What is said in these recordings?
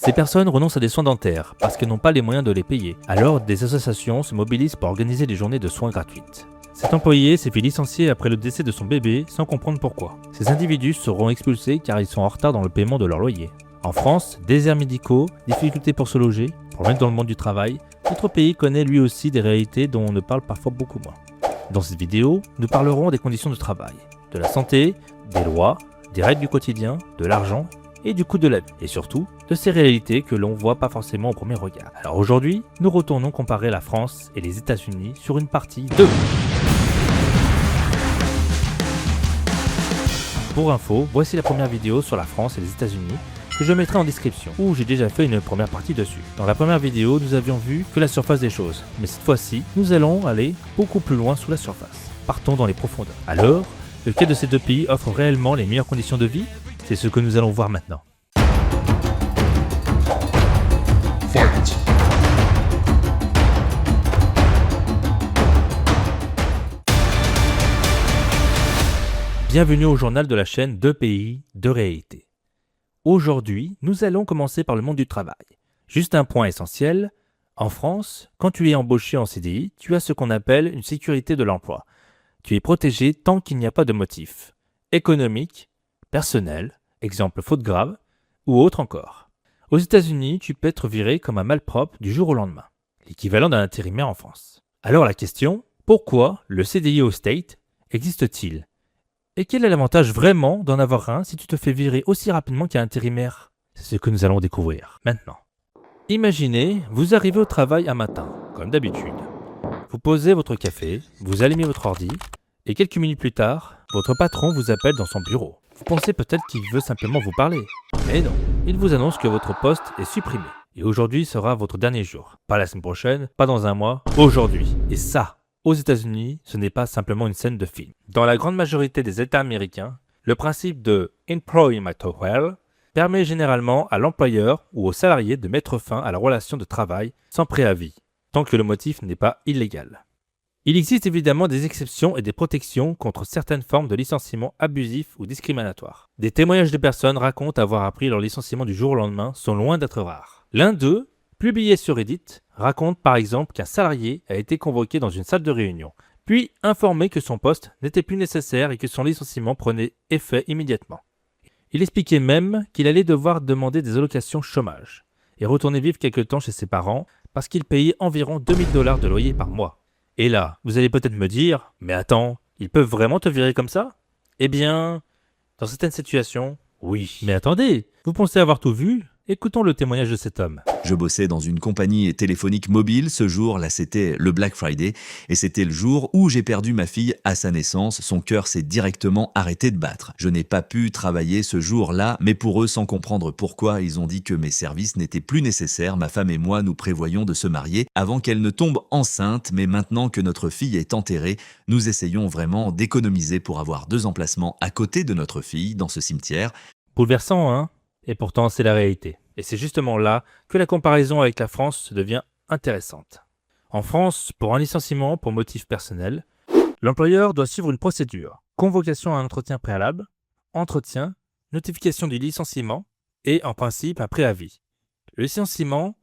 Ces personnes renoncent à des soins dentaires parce qu'elles n'ont pas les moyens de les payer. Alors, des associations se mobilisent pour organiser des journées de soins gratuites. Cet employé s'est fait licencier après le décès de son bébé sans comprendre pourquoi. Ces individus seront expulsés car ils sont en retard dans le paiement de leur loyer. En France, déserts médicaux, difficultés pour se loger, problèmes dans le monde du travail, notre pays connaît lui aussi des réalités dont on ne parle parfois beaucoup moins. Dans cette vidéo, nous parlerons des conditions de travail, de la santé, des lois, des règles du quotidien, de l'argent et du coût de la vie, et surtout de ces réalités que l'on voit pas forcément au premier regard. Alors aujourd'hui, nous retournons comparer la France et les États-Unis sur une partie 2. Pour info, voici la première vidéo sur la France et les États-Unis que je mettrai en description, où j'ai déjà fait une première partie dessus. Dans la première vidéo, nous avions vu que la surface des choses, mais cette fois-ci, nous allons aller beaucoup plus loin sous la surface. Partons dans les profondeurs. Alors, lequel de ces deux pays offre réellement les meilleures conditions de vie? C'est ce que nous allons voir maintenant. Bienvenue au journal de la chaîne 2 pays, 2 réalités. Aujourd'hui, nous allons commencer par le monde du travail. Juste un point essentiel, en France, quand tu es embauché en CDI, tu as ce qu'on appelle une sécurité de l'emploi. Tu es protégé tant qu'il n'y a pas de motif économique, personnel, exemple faute grave, ou autre encore. Aux États-Unis, tu peux être viré comme un malpropre du jour au lendemain, l'équivalent d'un intérimaire en France. Alors la question, pourquoi le CDI au State existe-t-il? Et quel est l'avantage vraiment d'en avoir un si tu te fais virer aussi rapidement qu'un intérimaire? C'est ce que nous allons découvrir maintenant. Imaginez, vous arrivez au travail un matin, comme d'habitude. Vous posez votre café, vous allumez votre ordi, et quelques minutes plus tard, votre patron vous appelle dans son bureau. Vous pensez peut-être qu'il veut simplement vous parler. Mais non, il vous annonce que votre poste est supprimé. Et aujourd'hui sera votre dernier jour. Pas la semaine prochaine, pas dans un mois, aujourd'hui. Et ça, aux États-Unis, ce n'est pas simplement une scène de film. Dans la grande majorité des États américains, le principe de Employment at Will permet généralement à l'employeur ou au salarié de mettre fin à la relation de travail sans préavis, tant que le motif n'est pas illégal. Il existe évidemment des exceptions et des protections contre certaines formes de licenciement abusif ou discriminatoire. Des témoignages de personnes racontent avoir appris leur licenciement du jour au lendemain sont loin d'être rares. L'un d'eux, publié sur Reddit, raconte par exemple qu'un salarié a été convoqué dans une salle de réunion, puis informé que son poste n'était plus nécessaire et que son licenciement prenait effet immédiatement. Il expliquait même qu'il allait devoir demander des allocations chômage et retourner vivre quelque temps chez ses parents parce qu'il payait environ $2000 de loyer par mois. Et là, vous allez peut-être me dire, mais attends, ils peuvent vraiment te virer comme ça? Eh bien, dans certaines situations, oui. Mais attendez, vous pensez avoir tout vu? Écoutons le témoignage de cet homme. Je bossais dans une compagnie téléphonique mobile. Ce jour-là, c'était le Black Friday. Et c'était le jour où j'ai perdu ma fille à sa naissance. Son cœur s'est directement arrêté de battre. Je n'ai pas pu travailler ce jour-là, mais pour eux, sans comprendre pourquoi, ils ont dit que mes services n'étaient plus nécessaires. Ma femme et moi, nous prévoyons de se marier avant qu'elle ne tombe enceinte. Mais maintenant que notre fille est enterrée, nous essayons vraiment d'économiser pour avoir 2 emplacements à côté de notre fille dans ce cimetière. Bouleversant, hein? Et pourtant, c'est la réalité. Et c'est justement là que la comparaison avec la France devient intéressante. En France, pour un licenciement pour motif personnel, l'employeur doit suivre une procédure. Convocation à un entretien préalable, entretien, notification du licenciement et, en principe, un préavis. Le licenciement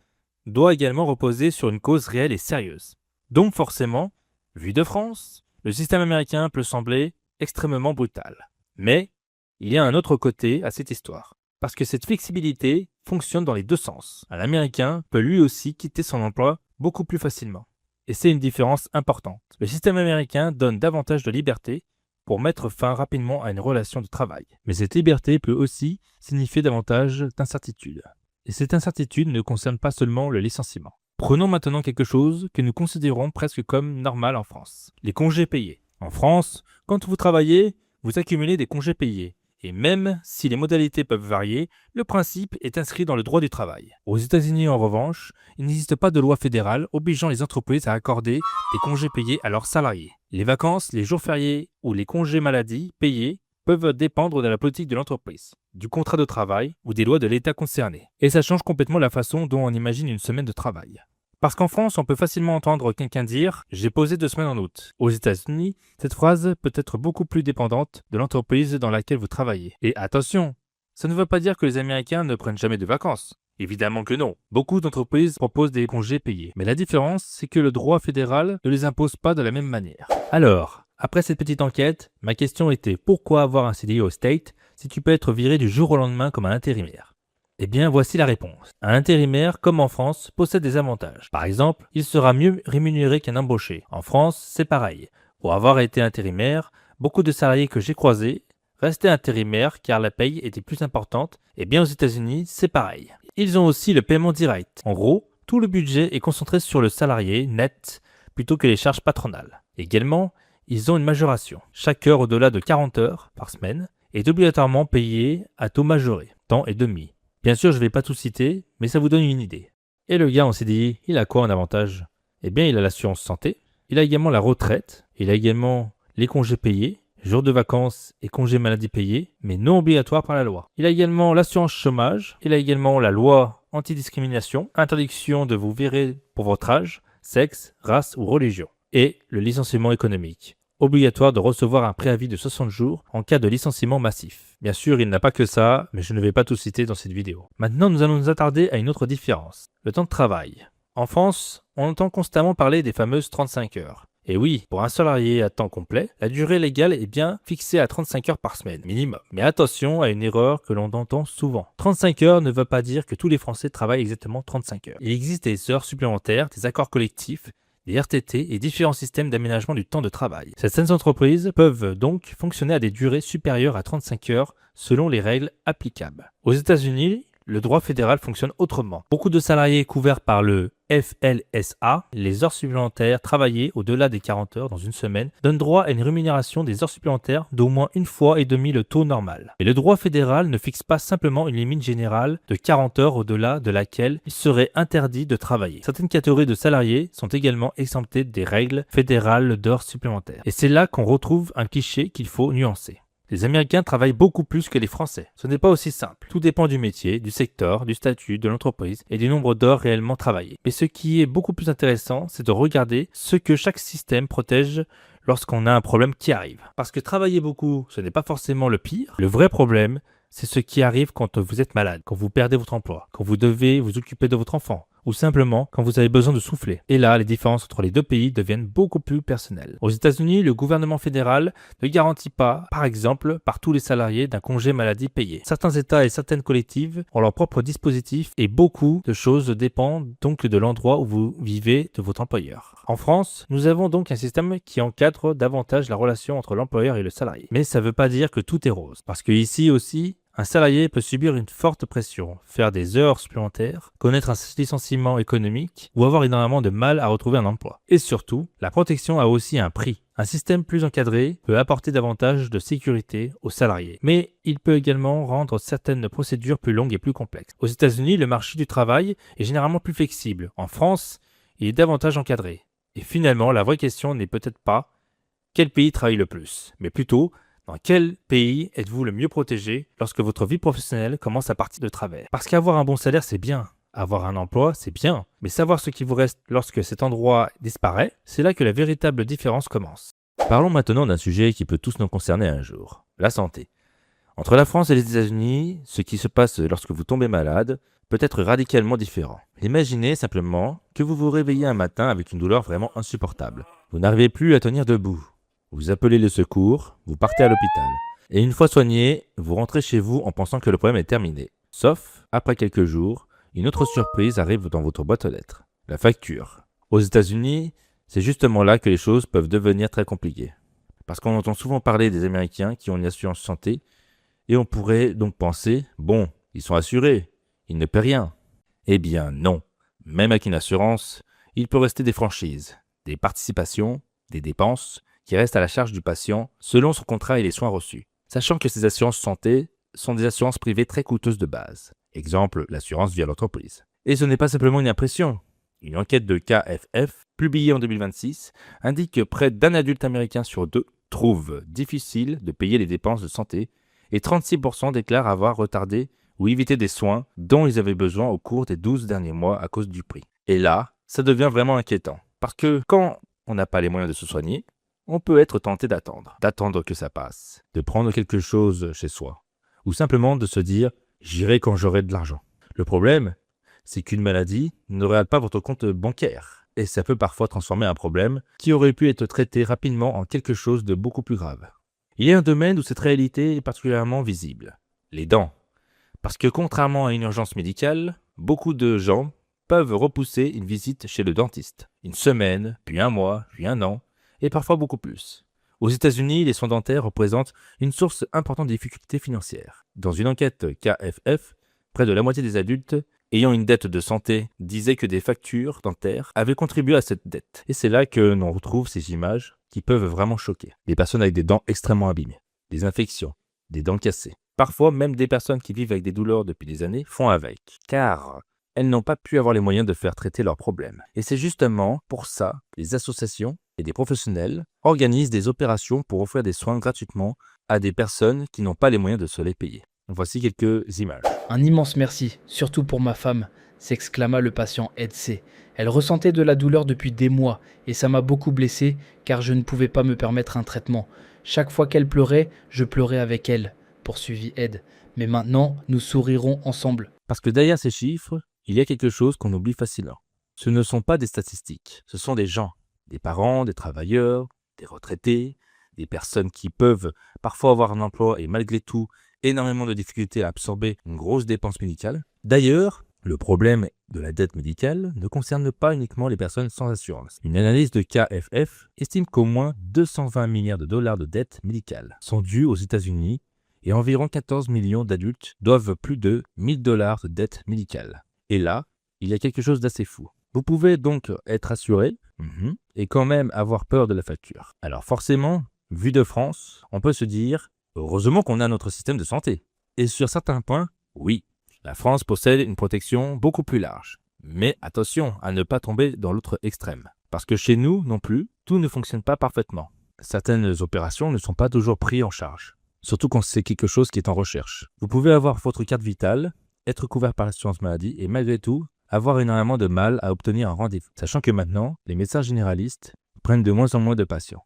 doit également reposer sur une cause réelle et sérieuse. Donc forcément, vu de France, le système américain peut sembler extrêmement brutal. Mais il y a un autre côté à cette histoire. Parce que cette flexibilité fonctionne dans les deux sens. Un Américain peut lui aussi quitter son emploi beaucoup plus facilement. Et c'est une différence importante. Le système américain donne davantage de liberté pour mettre fin rapidement à une relation de travail. Mais cette liberté peut aussi signifier davantage d'incertitude. Et cette incertitude ne concerne pas seulement le licenciement. Prenons maintenant quelque chose que nous considérons presque comme normal en France. Les congés payés. En France, quand vous travaillez, vous accumulez des congés payés. Et même si les modalités peuvent varier, le principe est inscrit dans le droit du travail. Aux États-Unis, en revanche, il n'existe pas de loi fédérale obligeant les entreprises à accorder des congés payés à leurs salariés. Les vacances, les jours fériés ou les congés maladie payés peuvent dépendre de la politique de l'entreprise, du contrat de travail ou des lois de l'État concerné. Et ça change complètement la façon dont on imagine une semaine de travail. Parce qu'en France, on peut facilement entendre quelqu'un dire « j'ai posé 2 semaines en août ». Aux États-Unis, cette phrase peut être beaucoup plus dépendante de l'entreprise dans laquelle vous travaillez. Et attention, ça ne veut pas dire que les Américains ne prennent jamais de vacances. Évidemment que non. Beaucoup d'entreprises proposent des congés payés, mais la différence, c'est que le droit fédéral ne les impose pas de la même manière. Alors, après cette petite enquête, ma question était pourquoi avoir un CDI au State si tu peux être viré du jour au lendemain comme un intérimaire? Eh bien, voici la réponse. Un intérimaire, comme en France, possède des avantages. Par exemple, il sera mieux rémunéré qu'un embauché. En France, c'est pareil. Pour avoir été intérimaire, beaucoup de salariés que j'ai croisés restaient intérimaires car la paye était plus importante. Et bien aux États-Unis, c'est pareil. Ils ont aussi le paiement direct. En gros, tout le budget est concentré sur le salarié net plutôt que les charges patronales. Également, ils ont une majoration. Chaque heure au-delà de 40 heures par semaine est obligatoirement payée à taux majoré, temps et demi. Bien sûr, je ne vais pas tout citer, mais ça vous donne une idée. Et le gars, on s'est dit, il a quoi en avantage? Eh bien, il a l'assurance santé, il a également la retraite, il a également les congés payés, jours de vacances et congés maladie payés, mais non obligatoires par la loi. Il a également l'assurance chômage, il a également la loi antidiscrimination, interdiction de vous virer pour votre âge, sexe, race ou religion, et le licenciement économique. Obligatoire de recevoir un préavis de 60 jours en cas de licenciement massif. Bien sûr, il n'a pas que ça, mais je ne vais pas tout citer dans cette vidéo. Maintenant, nous allons nous attarder à une autre différence, le temps de travail. En France, on entend constamment parler des fameuses 35 heures. Et oui, pour un salarié à temps complet, la durée légale est bien fixée à 35 heures par semaine, minimum. Mais attention à une erreur que l'on entend souvent. 35 heures ne veut pas dire que tous les Français travaillent exactement 35 heures. Il existe des heures supplémentaires, des accords collectifs, des RTT et différents systèmes d'aménagement du temps de travail. Certaines entreprises peuvent donc fonctionner à des durées supérieures à 35 heures selon les règles applicables. Aux États-Unis, le droit fédéral fonctionne autrement. Beaucoup de salariés couverts par le FLSA, les heures supplémentaires travaillées au-delà des 40 heures dans une semaine, donnent droit à une rémunération des heures supplémentaires d'au moins une fois et demi le taux normal. Mais le droit fédéral ne fixe pas simplement une limite générale de 40 heures au-delà de laquelle il serait interdit de travailler. Certaines catégories de salariés sont également exemptées des règles fédérales d'heures supplémentaires. Et c'est là qu'on retrouve un cliché qu'il faut nuancer. Les Américains travaillent beaucoup plus que les Français. Ce n'est pas aussi simple. Tout dépend du métier, du secteur, du statut, de l'entreprise et du nombre d'heures réellement travaillées. Mais ce qui est beaucoup plus intéressant, c'est de regarder ce que chaque système protège lorsqu'on a un problème qui arrive. Parce que travailler beaucoup, ce n'est pas forcément le pire. Le vrai problème, c'est ce qui arrive quand vous êtes malade, quand vous perdez votre emploi, quand vous devez vous occuper de votre enfant, ou simplement quand vous avez besoin de souffler. Et là, les différences entre les deux pays deviennent beaucoup plus personnelles. Aux États-Unis, le gouvernement fédéral ne garantit pas, par exemple, par tous les salariés d'un congé maladie payé. Certains États et certaines collectives ont leur propre dispositif et beaucoup de choses dépendent donc de l'endroit où vous vivez de votre employeur. En France, nous avons donc un système qui encadre davantage la relation entre l'employeur et le salarié. Mais ça ne veut pas dire que tout est rose. Parce que ici aussi, un salarié peut subir une forte pression, faire des heures supplémentaires, connaître un licenciement économique ou avoir énormément de mal à retrouver un emploi. Et surtout, la protection a aussi un prix. Un système plus encadré peut apporter davantage de sécurité aux salariés, mais il peut également rendre certaines procédures plus longues et plus complexes. Aux États-Unis, le marché du travail est généralement plus flexible. En France, il est davantage encadré. Et finalement, la vraie question n'est peut-être pas quel pays travaille le plus, mais plutôt dans quel pays êtes-vous le mieux protégé lorsque votre vie professionnelle commence à partir de travers? Parce qu'avoir un bon salaire, c'est bien. Avoir un emploi, c'est bien. Mais savoir ce qui vous reste lorsque cet endroit disparaît, c'est là que la véritable différence commence. Parlons maintenant d'un sujet qui peut tous nous concerner un jour, la santé. Entre la France et les États-Unis, ce qui se passe lorsque vous tombez malade peut être radicalement différent. Imaginez simplement que vous vous réveillez un matin avec une douleur vraiment insupportable. Vous n'arrivez plus à tenir debout. Vous appelez le secours, vous partez à l'hôpital. Et une fois soigné, vous rentrez chez vous en pensant que le problème est terminé. Sauf, après quelques jours, une autre surprise arrive dans votre boîte aux lettres. La facture. Aux États-Unis, c'est justement là que les choses peuvent devenir très compliquées. Parce qu'on entend souvent parler des Américains qui ont une assurance santé, et on pourrait donc penser, bon, ils sont assurés, ils ne paient rien. Eh bien non. Même avec une assurance, il peut rester des franchises, des participations, des dépenses, qui reste à la charge du patient selon son contrat et les soins reçus. Sachant que ces assurances santé sont des assurances privées très coûteuses de base. Exemple, l'assurance via l'entreprise. Et ce n'est pas simplement une impression. Une enquête de KFF, publiée en 2026, indique que près d'un adulte américain sur deux trouve difficile de payer les dépenses de santé et 36% déclarent avoir retardé ou évité des soins dont ils avaient besoin au cours des 12 derniers mois à cause du prix. Et là, ça devient vraiment inquiétant. Parce que quand on n'a pas les moyens de se soigner, on peut être tenté d'attendre que ça passe, de prendre quelque chose chez soi, ou simplement de se dire « j'irai quand j'aurai de l'argent ». Le problème, c'est qu'une maladie ne regarde pas votre compte bancaire. Et ça peut parfois transformer un problème qui aurait pu être traité rapidement en quelque chose de beaucoup plus grave. Il y a un domaine où cette réalité est particulièrement visible. Les dents. Parce que contrairement à une urgence médicale, beaucoup de gens peuvent repousser une visite chez le dentiste. Une semaine, puis un mois, puis un an, et parfois beaucoup plus. Aux États-Unis, les soins dentaires représentent une source importante de difficultés financières. Dans une enquête KFF, près de la moitié des adultes ayant une dette de santé disaient que des factures dentaires avaient contribué à cette dette. Et c'est là que l'on retrouve ces images qui peuvent vraiment choquer. Des personnes avec des dents extrêmement abîmées, des infections, des dents cassées. Parfois, même des personnes qui vivent avec des douleurs depuis des années font avec, car elles n'ont pas pu avoir les moyens de faire traiter leurs problèmes. Et c'est justement pour ça que les associations et des professionnels organisent des opérations pour offrir des soins gratuitement à des personnes qui n'ont pas les moyens de se les payer. Voici quelques images. Un immense merci, surtout pour ma femme, s'exclama le patient Ed-C. Elle ressentait de la douleur depuis des mois et ça m'a beaucoup blessé car je ne pouvais pas me permettre un traitement. Chaque fois qu'elle pleurait, je pleurais avec elle, poursuivit Ed. Mais maintenant, nous sourirons ensemble. Parce que derrière ces chiffres, il y a quelque chose qu'on oublie facilement. Ce ne sont pas des statistiques, ce sont des gens, des parents, des travailleurs, des retraités, des personnes qui peuvent parfois avoir un emploi et malgré tout énormément de difficultés à absorber une grosse dépense médicale. D'ailleurs, le problème de la dette médicale ne concerne pas uniquement les personnes sans assurance. Une analyse de KFF estime qu'au moins 220 milliards de dollars de dettes médicales sont dues aux États-Unis et environ 14 millions d'adultes doivent plus de 1000 dollars de dettes médicales. Et là, il y a quelque chose d'assez fou. Vous pouvez donc être assuré et quand même avoir peur de la facture. Alors forcément, vu de France, on peut se dire heureusement qu'on a notre système de santé. Et sur certains points, oui, la France possède une protection beaucoup plus large. Mais attention à ne pas tomber dans l'autre extrême. Parce que chez nous non plus, tout ne fonctionne pas parfaitement. Certaines opérations ne sont pas toujours prises en charge. Surtout quand c'est quelque chose qui est en recherche. Vous pouvez avoir votre carte vitale, être couvert par l'assurance maladie et malgré tout, avoir énormément de mal à obtenir un rendez-vous. Sachant que maintenant, les médecins généralistes prennent de moins en moins de patients.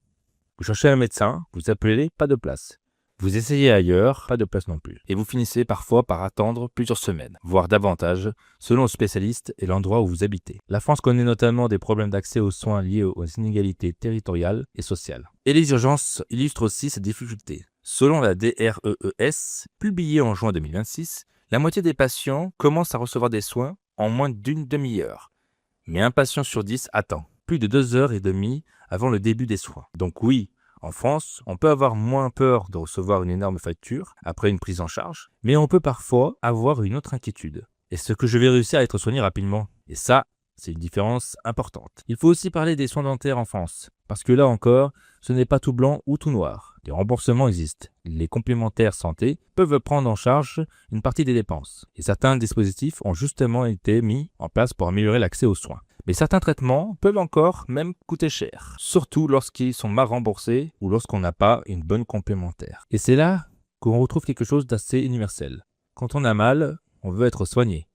Vous cherchez un médecin, vous appelez, pas de place. Vous essayez ailleurs, pas de place non plus. Et vous finissez parfois par attendre plusieurs semaines, voire davantage, selon le spécialiste et l'endroit où vous habitez. La France connaît notamment des problèmes d'accès aux soins liés aux inégalités territoriales et sociales. Et les urgences illustrent aussi ces difficultés. Selon la DREES, publiée en juin 2026, la moitié des patients commencent à recevoir des soins en moins d'une demi-heure. Mais un patient sur 10 attend plus de 2h30 avant le début des soins. Donc oui, en France, on peut avoir moins peur de recevoir une énorme facture après une prise en charge, mais on peut parfois avoir une autre inquiétude. Est-ce que je vais réussir à être soigné rapidement? Et ça, c'est une différence importante. Il faut aussi parler des soins dentaires en France, parce que là encore, ce n'est pas tout blanc ou tout noir. Des remboursements existent. Les complémentaires santé peuvent prendre en charge une partie des dépenses. Et certains dispositifs ont justement été mis en place pour améliorer l'accès aux soins. Mais certains traitements peuvent encore même coûter cher, surtout lorsqu'ils sont mal remboursés ou lorsqu'on n'a pas une bonne complémentaire. Et c'est là qu'on retrouve quelque chose d'assez universel. Quand on a mal, on veut être soigné.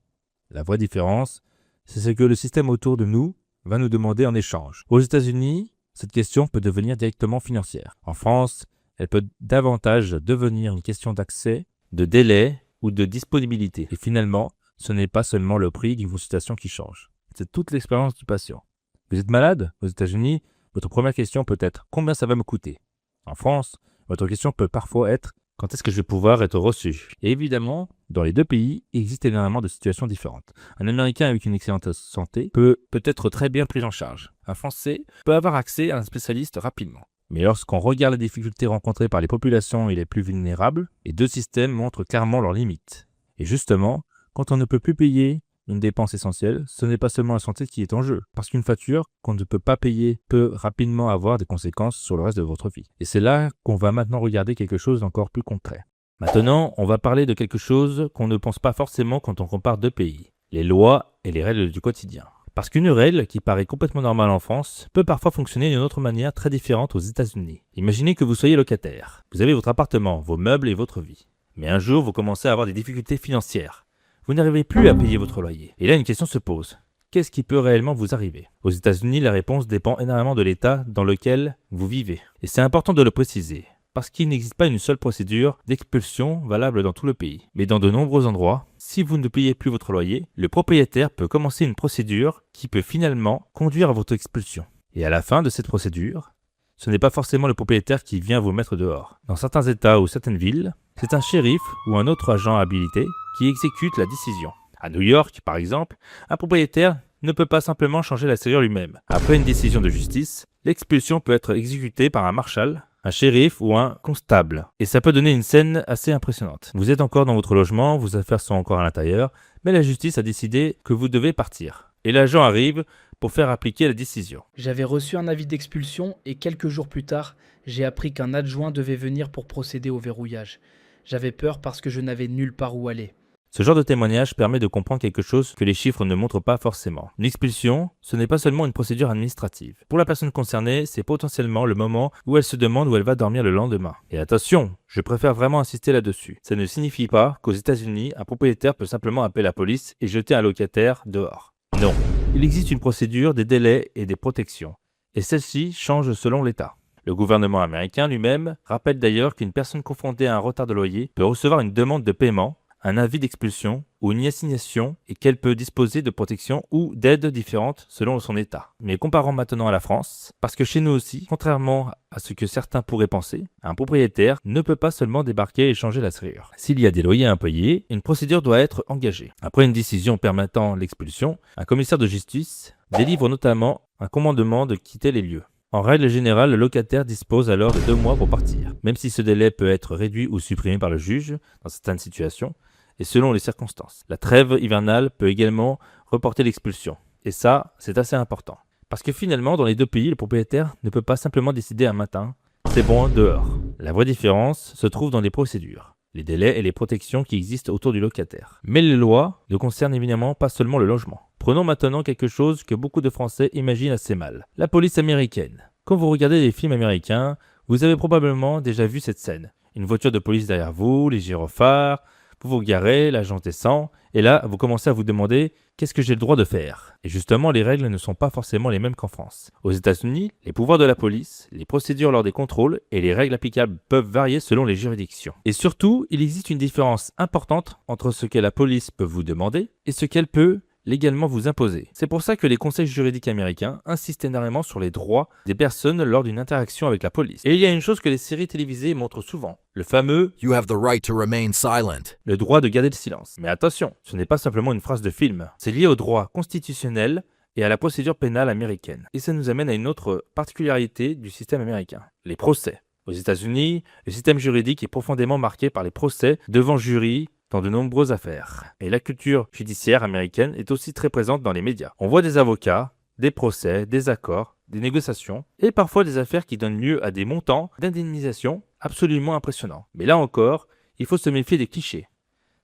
La vraie différence, c'est ce que le système autour de nous va nous demander en échange. Aux États-Unis, cette question peut devenir directement financière. En France, elle peut davantage devenir une question d'accès, de délai ou de disponibilité. Et finalement, ce n'est pas seulement le prix d'une consultation qui change. C'est toute l'expérience du patient. Vous êtes malade? Aux États-Unis, votre première question peut être « Combien ça va me coûter ?» En France, votre question peut parfois être « Quand est-ce que je vais pouvoir être reçu ?» Et évidemment, dans les deux pays, il existe énormément de situations différentes. Un Américain avec une excellente santé peut être très bien pris en charge. Un Français peut avoir accès à un spécialiste rapidement. Mais lorsqu'on regarde les difficultés rencontrées par les populations les plus vulnérables, les deux systèmes montrent clairement leurs limites. Et justement, quand on ne peut plus payer une dépense essentielle, ce n'est pas seulement la santé qui est en jeu, parce qu'une facture qu'on ne peut pas payer peut rapidement avoir des conséquences sur le reste de votre vie. Et c'est là qu'on va maintenant regarder quelque chose d'encore plus concret. Maintenant, on va parler de quelque chose qu'on ne pense pas forcément quand on compare deux pays, les lois et les règles du quotidien. Parce qu'une règle qui paraît complètement normale en France peut parfois fonctionner d'une autre manière très différente aux États-Unis. Imaginez que vous soyez locataire, vous avez votre appartement, vos meubles et votre vie. Mais un jour, vous commencez à avoir des difficultés financières. Vous n'arrivez plus à payer votre loyer. Et là, une question se pose. Qu'est-ce qui peut réellement vous arriver? Aux États-Unis, la réponse dépend énormément de l'état dans lequel vous vivez. Et c'est important de le préciser. parce qu'il n'existe pas une seule procédure d'expulsion valable dans tout le pays. Mais dans de nombreux endroits, si vous ne payez plus votre loyer, le propriétaire peut commencer une procédure qui peut finalement conduire à votre expulsion. Et à la fin de cette procédure, ce n'est pas forcément le propriétaire qui vient vous mettre dehors. Dans certains États ou certaines villes, c'est un shérif ou un autre agent habilité qui exécute la décision. À New York, par exemple, un propriétaire ne peut pas simplement changer la serrure lui-même. Après une décision de justice, l'expulsion peut être exécutée par un marshal, un shérif ou un constable. Et ça peut donner une scène assez impressionnante. Vous êtes encore dans votre logement, vos affaires sont encore à l'intérieur, mais la justice a décidé que vous devez partir. Et l'agent arrive pour faire appliquer la décision. J'avais reçu un avis d'expulsion et quelques jours plus tard, j'ai appris qu'un adjoint devait venir pour procéder au verrouillage. J'avais peur parce que je n'avais nulle part où aller. Ce genre de témoignage permet de comprendre quelque chose que les chiffres ne montrent pas forcément. Une expulsion, ce n'est pas seulement une procédure administrative. Pour la personne concernée, c'est potentiellement le moment où elle se demande où elle va dormir le lendemain. Et attention, je préfère vraiment insister là-dessus. Ça ne signifie pas qu'aux États-Unis, un propriétaire peut simplement appeler la police et jeter un locataire dehors. Non. Il existe une procédure, des délais et des protections. Et celle-ci change selon l'État. Le gouvernement américain lui-même rappelle d'ailleurs qu'une personne confrontée à un retard de loyer peut recevoir une demande de paiement, un avis d'expulsion ou une assignation et qu'elle peut disposer de protection ou d'aides différentes selon son état. Mais comparons maintenant à la France, parce que chez nous aussi, contrairement à ce que certains pourraient penser, un propriétaire ne peut pas seulement débarquer et changer la serrure. S'il y a des loyers impayés, une procédure doit être engagée. Après une décision permettant l'expulsion, un commissaire de justice délivre notamment un commandement de quitter les lieux. En règle générale, le locataire dispose alors de 2 mois pour partir, même si ce délai peut être réduit ou supprimé par le juge dans certaines situations, et selon les circonstances. La trêve hivernale peut également reporter l'expulsion. Et ça, c'est assez important. Parce que finalement, dans les deux pays, le propriétaire ne peut pas simplement décider un matin « c'est bon, dehors ». La vraie différence se trouve dans les procédures, les délais et les protections qui existent autour du locataire. Mais les lois ne concernent évidemment pas seulement le logement. Prenons maintenant quelque chose que beaucoup de Français imaginent assez mal. La police américaine. Quand vous regardez des films américains, vous avez probablement déjà vu cette scène. Une voiture de police derrière vous, les gyrophares, vous vous garez, l'agent descend, et là, vous commencez à vous demander « qu'est-ce que j'ai le droit de faire ?» Et justement, les règles ne sont pas forcément les mêmes qu'en France. Aux États-Unis, les pouvoirs de la police, les procédures lors des contrôles et les règles applicables peuvent varier selon les juridictions. Et surtout, il existe une différence importante entre ce que la police peut vous demander et ce qu'elle peut légalement vous imposer. C'est pour ça que les conseils juridiques américains insistent énormément sur les droits des personnes lors d'une interaction avec la police. Et il y a une chose que les séries télévisées montrent souvent, le fameux You have the right to remain silent. le droit de garder le silence. Mais attention, ce n'est pas simplement une phrase de film, c'est lié au droit constitutionnel et à la procédure pénale américaine. Et ça nous amène à une autre particularité du système américain, les procès. Aux États-Unis, le système juridique est profondément marqué par les procès devant jury dans de nombreuses affaires. Et la culture judiciaire américaine est aussi très présente dans les médias. On voit des avocats, des procès, des accords, des négociations, et parfois des affaires qui donnent lieu à des montants d'indemnisation absolument impressionnants. Mais là encore, il faut se méfier des clichés.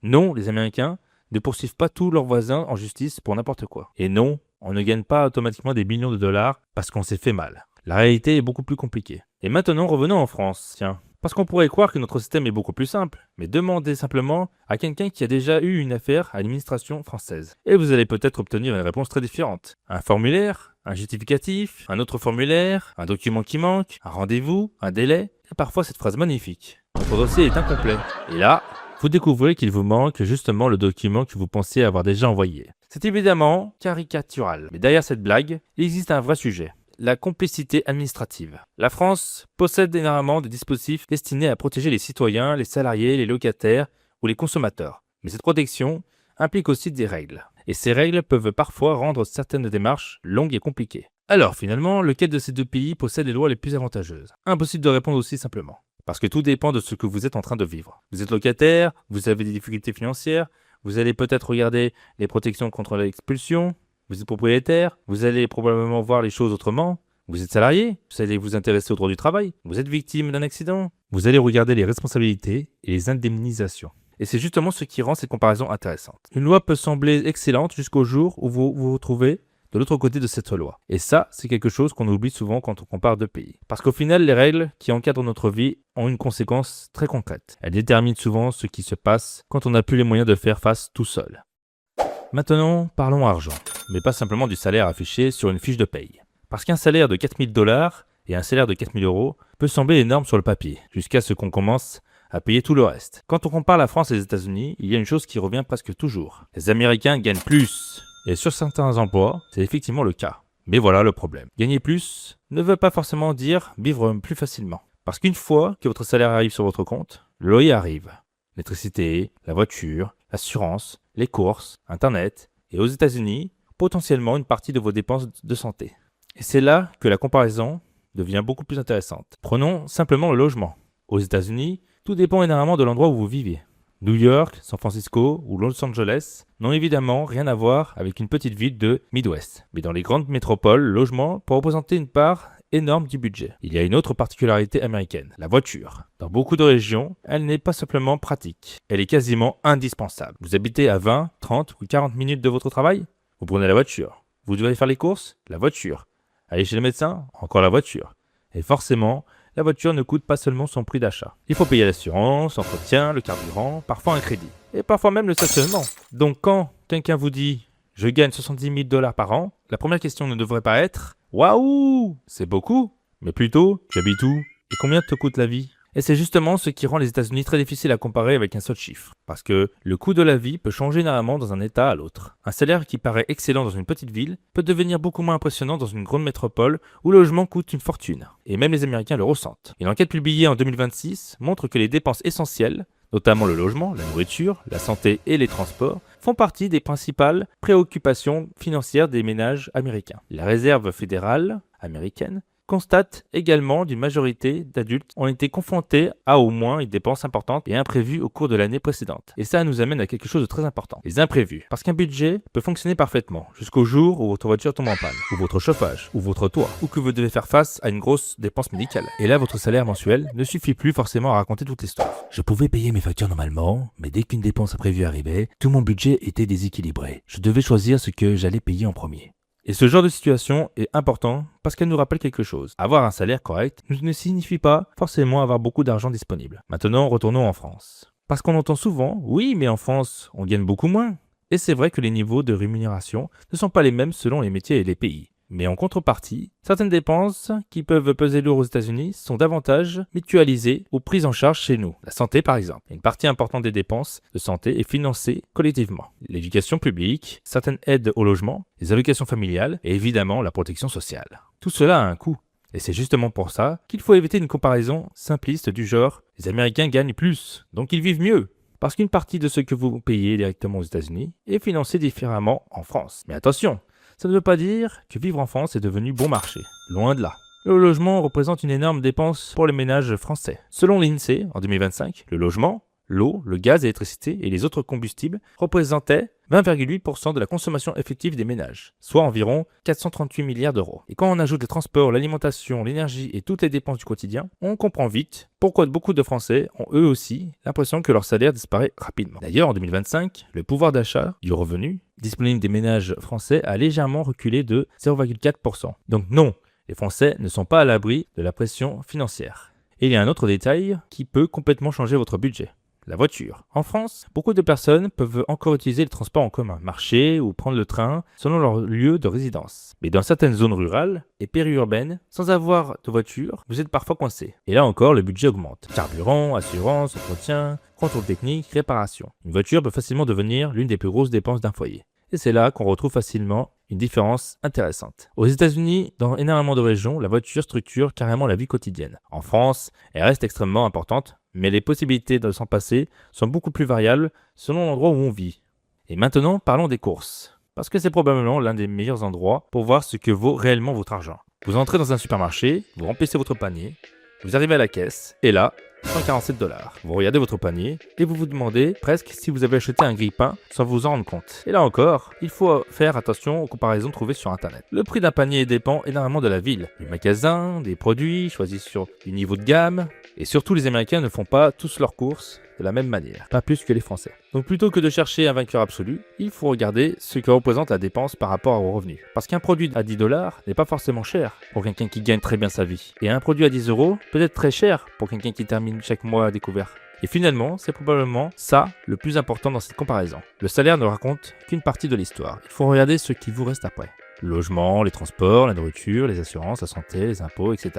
Non, les Américains ne poursuivent pas tous leurs voisins en justice pour n'importe quoi. Et non, on ne gagne pas automatiquement des millions de dollars parce qu'on s'est fait mal. La réalité est beaucoup plus compliquée. Et maintenant, revenons en France. Tiens. Parce qu'on pourrait croire que notre système est beaucoup plus simple, mais demandez simplement à quelqu'un qui a déjà eu une affaire à l'administration française. Et vous allez peut-être obtenir une réponse très différente. Un formulaire, un justificatif, un autre formulaire, un document qui manque, un rendez-vous, un délai, et parfois cette phrase magnifique. Votre dossier est incomplet. Et là, vous découvrez qu'il vous manque justement le document que vous pensiez avoir déjà envoyé. C'est évidemment caricatural, mais derrière cette blague, il existe un vrai sujet. La complicité administrative. La France possède énormément de dispositifs destinés à protéger les citoyens, les salariés, les locataires ou les consommateurs. Mais cette protection implique aussi des règles. Et ces règles peuvent parfois rendre certaines démarches longues et compliquées. Alors finalement, lequel de ces deux pays possède les lois les plus avantageuses? Impossible de répondre aussi simplement. Parce que tout dépend de ce que vous êtes en train de vivre. Vous êtes locataire, vous avez des difficultés financières, vous allez peut-être regarder les protections contre l'expulsion. Vous êtes propriétaire, vous allez probablement voir les choses autrement. Vous êtes salarié, vous allez vous intéresser au droit du travail. Vous êtes victime d'un accident. Vous allez regarder les responsabilités et les indemnisations. Et c'est justement ce qui rend cette comparaison intéressante. Une loi peut sembler excellente jusqu'au jour où vous vous retrouvez de l'autre côté de cette loi. Et ça, c'est quelque chose qu'on oublie souvent quand on compare deux pays. Parce qu'au final, les règles qui encadrent notre vie ont une conséquence très concrète. Elles déterminent souvent ce qui se passe quand on n'a plus les moyens de faire face tout seul. Maintenant, parlons argent, mais pas simplement du salaire affiché sur une fiche de paye. Parce qu'un salaire de $4000 Et un salaire de 4 000 € peut sembler énorme sur le papier, jusqu'à ce qu'on commence à payer tout le reste. Quand on compare la France et les États-Unis, il y a une chose qui revient presque toujours. Les Américains gagnent plus. Et sur certains emplois, c'est effectivement le cas. Mais voilà le problème. Gagner plus ne veut pas forcément dire vivre plus facilement. Parce qu'une fois que votre salaire arrive sur votre compte, le loyer arrive. L'électricité, la voiture, l'assurance, les courses, Internet, et aux États-Unis, potentiellement une partie de vos dépenses de santé. Et c'est là que la comparaison devient beaucoup plus intéressante. Prenons simplement le logement. Aux États-Unis, tout dépend énormément de l'endroit où vous vivez. New York, San Francisco ou Los Angeles n'ont évidemment rien à voir avec une petite ville de Midwest. Mais dans les grandes métropoles, le logement peut représenter une part énorme du budget. Il y a une autre particularité américaine, la voiture. Dans beaucoup de régions, elle n'est pas simplement pratique, elle est quasiment indispensable. Vous habitez à 20, 30 ou 40 minutes de votre travail? Vous prenez la voiture. Vous devez faire les courses? La voiture. Aller chez le médecin? Encore la voiture. Et forcément, la voiture ne coûte pas seulement son prix d'achat. Il faut payer l'assurance, l'entretien, le carburant, parfois un crédit. Et parfois même le stationnement. Donc quand quelqu'un vous dit « je gagne 70 000 $ par an », la première question ne devrait pas être « waouh, c'est beaucoup », mais plutôt « j'habite où et combien te coûte la vie ?» Et c'est justement ce qui rend les États-Unis très difficiles à comparer avec un seul chiffre. Parce que le coût de la vie peut changer énormément dans un État à l'autre. Un salaire qui paraît excellent dans une petite ville peut devenir beaucoup moins impressionnant dans une grande métropole où le logement coûte une fortune. Et même les Américains le ressentent. Une enquête publiée en 2026 montre que les dépenses essentielles, notamment le logement, la nourriture, la santé et les transports, font partie des principales préoccupations financières des ménages américains. La réserve fédérale américaine constate également qu'une majorité d'adultes ont été confrontés à au moins une dépense importante et imprévue au cours de l'année précédente. Et ça nous amène à quelque chose de très important, les imprévus. Parce qu'un budget peut fonctionner parfaitement jusqu'au jour où votre voiture tombe en panne, ou votre chauffage, ou votre toit, ou que vous devez faire face à une grosse dépense médicale. Et là, votre salaire mensuel ne suffit plus forcément à raconter toute l'histoire. Je pouvais payer mes factures normalement, mais dès qu'une dépense imprévue arrivait, tout mon budget était déséquilibré. Je devais choisir ce que j'allais payer en premier. Et ce genre de situation est important parce qu'elle nous rappelle quelque chose. Avoir un salaire correct ne signifie pas forcément avoir beaucoup d'argent disponible. Maintenant, retournons en France. Parce qu'on entend souvent, oui, mais en France, on gagne beaucoup moins. Et c'est vrai que les niveaux de rémunération ne sont pas les mêmes selon les métiers et les pays. Mais en contrepartie, certaines dépenses qui peuvent peser lourd aux États-Unis sont davantage mutualisées ou prises en charge chez nous. La santé par exemple. Une partie importante des dépenses de santé est financée collectivement. L'éducation publique, certaines aides au logement, les allocations familiales et évidemment la protection sociale. Tout cela a un coût. Et c'est justement pour ça qu'il faut éviter une comparaison simpliste du genre « les Américains gagnent plus, donc ils vivent mieux ». Parce qu'une partie de ce que vous payez directement aux États-Unis est financée différemment en France. Mais attention, ça ne veut pas dire que vivre en France est devenu bon marché. Loin de là. Le logement représente une énorme dépense pour les ménages français. Selon l'INSEE, en 2025, le logement, l'eau, le gaz et l'électricité et les autres combustibles représentaient 20,8% de la consommation effective des ménages, soit environ 438 milliards d'euros. Et quand on ajoute les transports, l'alimentation, l'énergie et toutes les dépenses du quotidien, on comprend vite pourquoi beaucoup de Français ont eux aussi l'impression que leur salaire disparaît rapidement. D'ailleurs, en 2025, le pouvoir d'achat du revenu disponible des ménages français a légèrement reculé de 0,4%. Donc non, les Français ne sont pas à l'abri de la pression financière. Et il y a un autre détail qui peut complètement changer votre budget. La voiture. En France, beaucoup de personnes peuvent encore utiliser le transport en commun, marcher ou prendre le train selon leur lieu de résidence. Mais dans certaines zones rurales et périurbaines, sans avoir de voiture, vous êtes parfois coincé. Et là encore, le budget augmente. Carburant, assurance, entretien, contrôle technique, réparation. Une voiture peut facilement devenir l'une des plus grosses dépenses d'un foyer. Et c'est là qu'on retrouve facilement une différence intéressante. Aux États-Unis, dans énormément de régions, la voiture structure carrément la vie quotidienne. En France, elle reste extrêmement importante, mais les possibilités de s'en passer sont beaucoup plus variables selon l'endroit où on vit. Et maintenant, parlons des courses. Parce que c'est probablement l'un des meilleurs endroits pour voir ce que vaut réellement votre argent. Vous entrez dans un supermarché, vous remplissez votre panier, vous arrivez à la caisse, et là, 147 $. Vous regardez votre panier et vous vous demandez presque si vous avez acheté un grille-pain sans vous en rendre compte. Et là encore, il faut faire attention aux comparaisons trouvées sur internet. Le prix d'un panier dépend énormément de la ville, du magasin, des produits choisis sur du niveau de gamme. Et surtout, les Américains ne font pas tous leurs courses de la même manière, pas plus que les Français. Donc plutôt que de chercher un vainqueur absolu, il faut regarder ce que représente la dépense par rapport aux revenus. Parce qu'un produit à 10 $ n'est pas forcément cher pour quelqu'un qui gagne très bien sa vie. Et un produit à 10 € peut être très cher pour quelqu'un qui termine chaque mois à découvert. Et finalement, c'est probablement ça le plus important dans cette comparaison. Le salaire ne raconte qu'une partie de l'histoire. Il faut regarder ce qui vous reste après. Le logement, les transports, la nourriture, les assurances, la santé, les impôts, etc.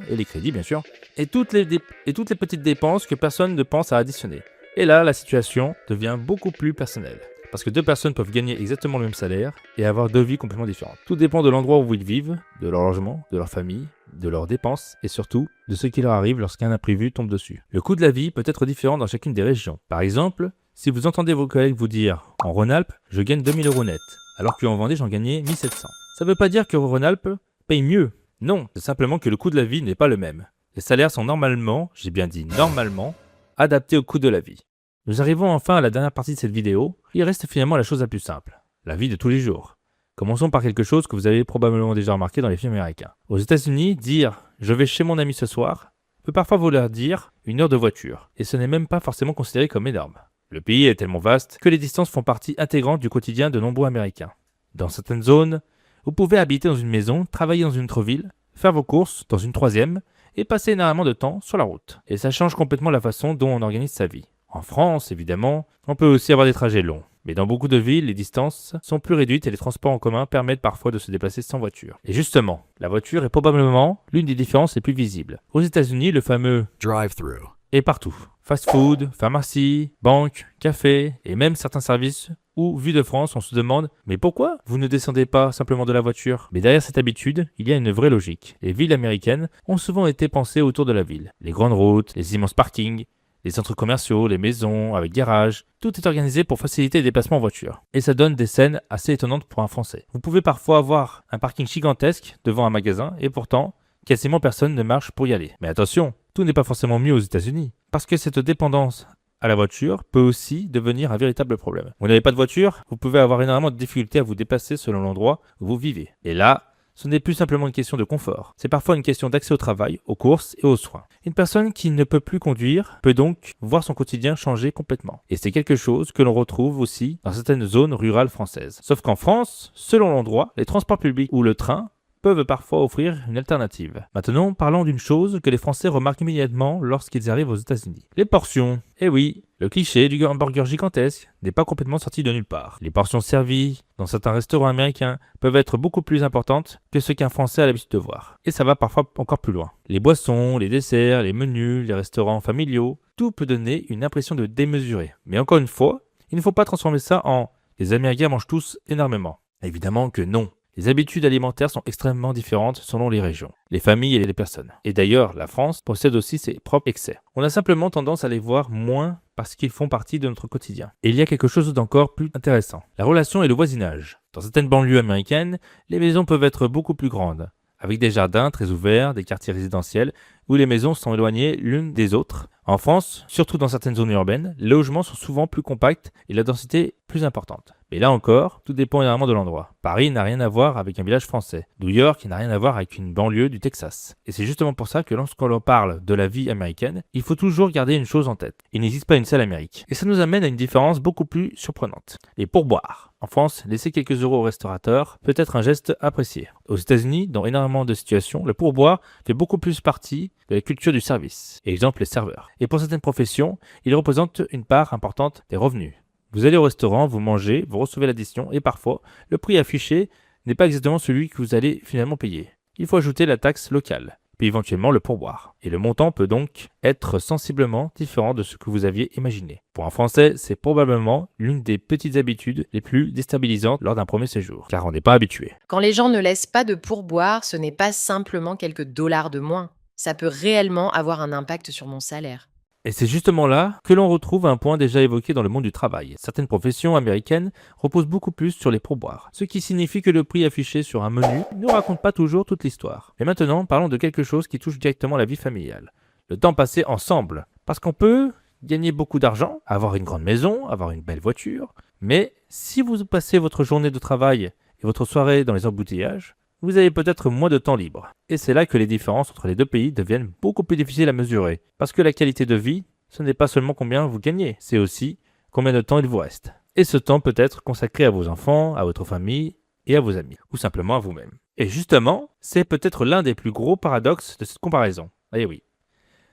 Et les crédits, bien sûr. Et toutes les petites dépenses que personne ne pense à additionner. Et là, la situation devient beaucoup plus personnelle. Parce que deux personnes peuvent gagner exactement le même salaire et avoir deux vies complètement différentes. Tout dépend de l'endroit où ils vivent, de leur logement, de leur famille, de leurs dépenses et surtout de ce qui leur arrive lorsqu'un imprévu tombe dessus. Le coût de la vie peut être différent dans chacune des régions. Par exemple, si vous entendez vos collègues vous dire « En Rhône-Alpes, je gagne 2000 € net », alors qu'en Vendée, j'en gagnais 1700. Ça ne veut pas dire que Rhône-Alpes paye mieux. Non, c'est simplement que le coût de la vie n'est pas le même. Les salaires sont normalement, j'ai bien dit normalement, adaptés au coût de la vie. Nous arrivons enfin à la dernière partie de cette vidéo. Il reste finalement la chose la plus simple, la vie de tous les jours. Commençons par quelque chose que vous avez probablement déjà remarqué dans les films américains. Aux États-Unis, dire « je vais chez mon ami ce soir » peut parfois vouloir dire 1 heure de voiture, et ce n'est même pas forcément considéré comme énorme. Le pays est tellement vaste que les distances font partie intégrante du quotidien de nombreux Américains. Dans certaines zones, vous pouvez habiter dans une maison, travailler dans une autre ville, faire vos courses dans une troisième, et passer énormément de temps sur la route. Et ça change complètement la façon dont on organise sa vie. En France, évidemment, on peut aussi avoir des trajets longs. Mais dans beaucoup de villes, les distances sont plus réduites et les transports en commun permettent parfois de se déplacer sans voiture. Et justement, la voiture est probablement l'une des différences les plus visibles. Aux États-Unis, le fameux Drive-through. est partout. Fast-food, pharmacie, banque, café et même certains services où, vu de France, on se demande « Mais pourquoi vous ne descendez pas simplement de la voiture ?» Mais derrière cette habitude, il y a une vraie logique. Les villes américaines ont souvent été pensées autour de la ville. Les grandes routes, les immenses parkings, les centres commerciaux, les maisons, avec garages, tout est organisé pour faciliter les déplacements en voiture. Et ça donne des scènes assez étonnantes pour un Français. Vous pouvez parfois avoir un parking gigantesque devant un magasin et pourtant, quasiment personne ne marche pour y aller. Mais attention, tout n'est pas forcément mieux aux États-Unis. Parce que cette dépendance à la voiture peut aussi devenir un véritable problème. Vous n'avez pas de voiture, vous pouvez avoir énormément de difficultés à vous déplacer selon l'endroit où vous vivez. Et là, ce n'est plus simplement une question de confort, c'est parfois une question d'accès au travail, aux courses et aux soins. Une personne qui ne peut plus conduire peut donc voir son quotidien changer complètement. Et c'est quelque chose que l'on retrouve aussi dans certaines zones rurales françaises. Sauf qu'en France, selon l'endroit, les transports publics ou le train peuvent parfois offrir une alternative. Maintenant, parlons d'une chose que les Français remarquent immédiatement lorsqu'ils arrivent aux États-Unis. Les portions. Eh oui, le cliché du hamburger gigantesque n'est pas complètement sorti de nulle part. Les portions servies dans certains restaurants américains peuvent être beaucoup plus importantes que ce qu'un Français a l'habitude de voir. Et ça va parfois encore plus loin. Les boissons, les desserts, les menus, les restaurants familiaux, tout peut donner une impression de démesuré. Mais encore une fois, il ne faut pas transformer ça en « les Américains mangent tous énormément ». Évidemment que non. Les habitudes alimentaires sont extrêmement différentes selon les régions, les familles et les personnes. Et d'ailleurs, la France possède aussi ses propres excès. On a simplement tendance à les voir moins parce qu'ils font partie de notre quotidien. Et il y a quelque chose d'encore plus intéressant, la relation et le voisinage. Dans certaines banlieues américaines, les maisons peuvent être beaucoup plus grandes, avec des jardins très ouverts, des quartiers résidentiels, où les maisons sont éloignées l'une des autres. En France, surtout dans certaines zones urbaines, les logements sont souvent plus compacts et la densité plus importante. Mais là encore, tout dépend énormément de l'endroit. Paris n'a rien à voir avec un village français. New York n'a rien à voir avec une banlieue du Texas. Et c'est justement pour ça que lorsqu'on parle de la vie américaine, il faut toujours garder une chose en tête. Il n'existe pas une seule Amérique. Et ça nous amène à une différence beaucoup plus surprenante. Les pourboires. En France, laisser quelques euros au restaurateur peut être un geste apprécié. Aux États-Unis, dans énormément de situations, le pourboire fait beaucoup plus partie de la culture du service. Exemple, les serveurs. Et pour certaines professions, il représente une part importante des revenus. Vous allez au restaurant, vous mangez, vous recevez l'addition et parfois, le prix affiché n'est pas exactement celui que vous allez finalement payer. Il faut ajouter la taxe locale, puis éventuellement le pourboire. Et le montant peut donc être sensiblement différent de ce que vous aviez imaginé. Pour un Français, c'est probablement l'une des petites habitudes les plus déstabilisantes lors d'un premier séjour, car on n'est pas habitué. Quand les gens ne laissent pas de pourboire, ce n'est pas simplement quelques dollars de moins. Ça peut réellement avoir un impact sur mon salaire. Et c'est justement là que l'on retrouve un point déjà évoqué dans le monde du travail. Certaines professions américaines reposent beaucoup plus sur les pourboires, ce qui signifie que le prix affiché sur un menu ne raconte pas toujours toute l'histoire. Et maintenant, parlons de quelque chose qui touche directement la vie familiale. Le temps passé ensemble. Parce qu'on peut gagner beaucoup d'argent, avoir une grande maison, avoir une belle voiture, mais si vous passez votre journée de travail et votre soirée dans les embouteillages, vous avez peut-être moins de temps libre. Et c'est là que les différences entre les deux pays deviennent beaucoup plus difficiles à mesurer. Parce que la qualité de vie, ce n'est pas seulement combien vous gagnez, c'est aussi combien de temps il vous reste. Et ce temps peut être consacré à vos enfants, à votre famille et à vos amis, ou simplement à vous-même. Et justement, c'est peut-être l'un des plus gros paradoxes de cette comparaison. Eh oui.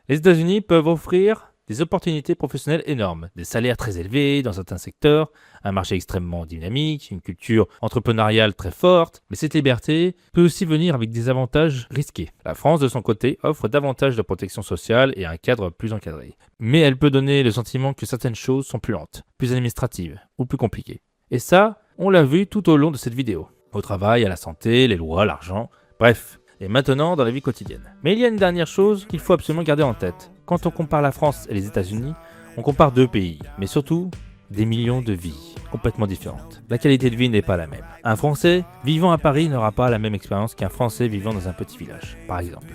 Les États-Unis peuvent offrir des opportunités professionnelles énormes, des salaires très élevés dans certains secteurs, un marché extrêmement dynamique, une culture entrepreneuriale très forte, mais cette liberté peut aussi venir avec des avantages risqués. La France, de son côté, offre davantage de protection sociale et un cadre plus encadré. Mais elle peut donner le sentiment que certaines choses sont plus lentes, plus administratives ou plus compliquées. Et ça, on l'a vu tout au long de cette vidéo. Au travail, à la santé, les lois, l'argent, bref. Et maintenant dans la vie quotidienne. Mais il y a une dernière chose qu'il faut absolument garder en tête. Quand on compare la France et les États-Unis, on compare deux pays, mais surtout des millions de vies complètement différentes. La qualité de vie n'est pas la même. Un Français vivant à Paris n'aura pas la même expérience qu'un Français vivant dans un petit village, par exemple.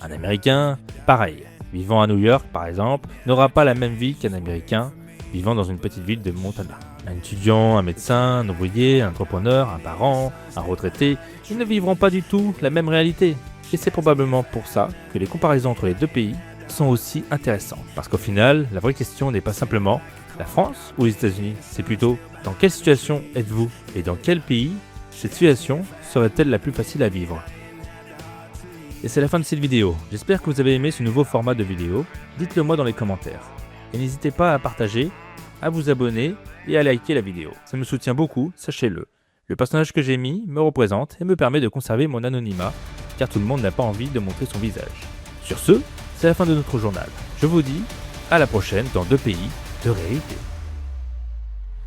Un Américain, pareil, vivant à New York, par exemple, n'aura pas la même vie qu'un Américain vivant dans une petite ville de Montana. Un étudiant, un médecin, un ouvrier, un entrepreneur, un parent, un retraité, ils ne vivront pas du tout la même réalité. Et c'est probablement pour ça que les comparaisons entre les deux pays sont aussi intéressantes. Parce qu'au final, la vraie question n'est pas simplement la France ou les États-Unis, c'est plutôt dans quelle situation êtes-vous et dans quel pays cette situation serait-elle la plus facile à vivre. Et c'est la fin de cette vidéo. J'espère que vous avez aimé ce nouveau format de vidéo. Dites-le moi dans les commentaires. Et n'hésitez pas à partager, à vous abonner et à liker la vidéo. Ça me soutient beaucoup, sachez-le. Le personnage que j'ai mis me représente et me permet de conserver mon anonymat, car tout le monde n'a pas envie de montrer son visage. Sur ce, c'est la fin de notre journal. Je vous dis à la prochaine dans deux pays, deux réalités.